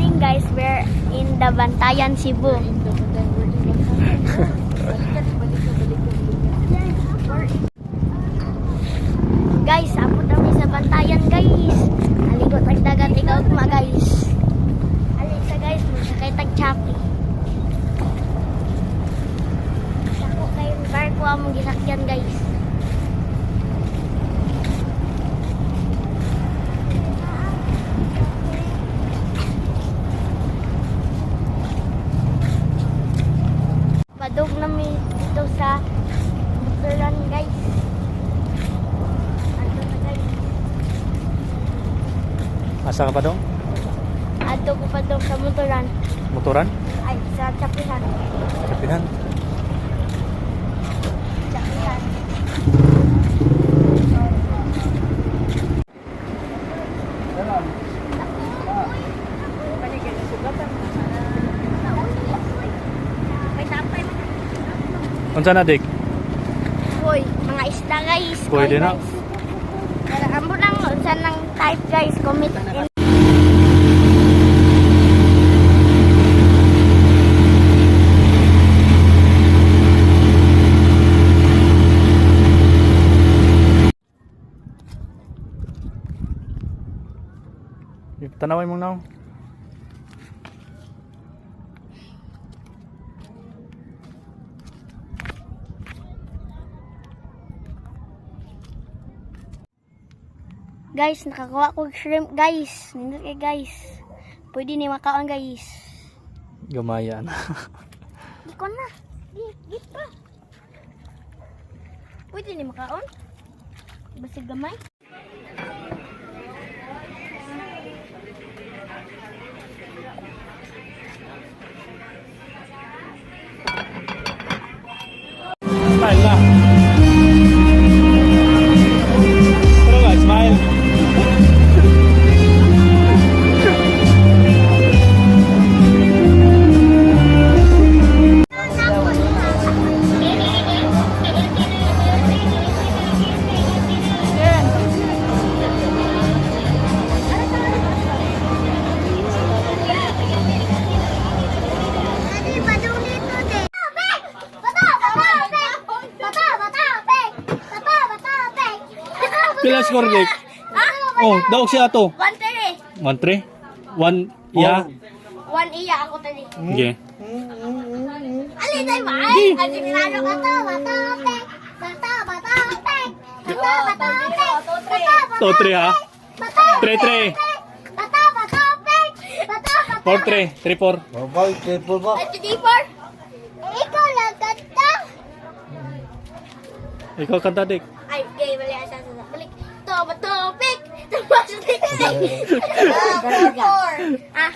morning guys, we're in the Bantayan, Cebu. Guys, abot kami sa Bantayan guys. Aligot ang dagat ikaw kuma guys. Alin sa guys, magsakay tag Chapi. Sako kayong barko among gisakyan guys. Padog namin dito sa Muturan guys. Ato na guys. Asa ka pa dong? Ato ko padog sa Muturan. Motoran? Ay, sa Chapihan. Kapihan? Chapihan. May tapay man. Unsa na dik? Hoy, mga isda guys. Pwede Hoy, na. guys. Pero amo lang unsa nang type guys, comment in. Tanaway mo na. Guys, nakakuha ko shrimp guys. Nindot kay guys. Pwede ni makaon guys. Gamaya na. Di ko na. Di pa. Pwede ni makaon. Basig gamay. Smile na. Pero guys, smile. Pila score dik? Oh, daog siya ato. 1-3. 1-3. 1 iya. 1 iya ako tali. Okay. Ali tayo ba? Ay, asinado ka to. To 3 ha. 3-3. 4-3. 3-4. Babay, careful ba? Ikaw lang kanta. Ikaw kanta dik. Ay, gay, mali asa sa balik. Topic. Tapos, 4. Ah.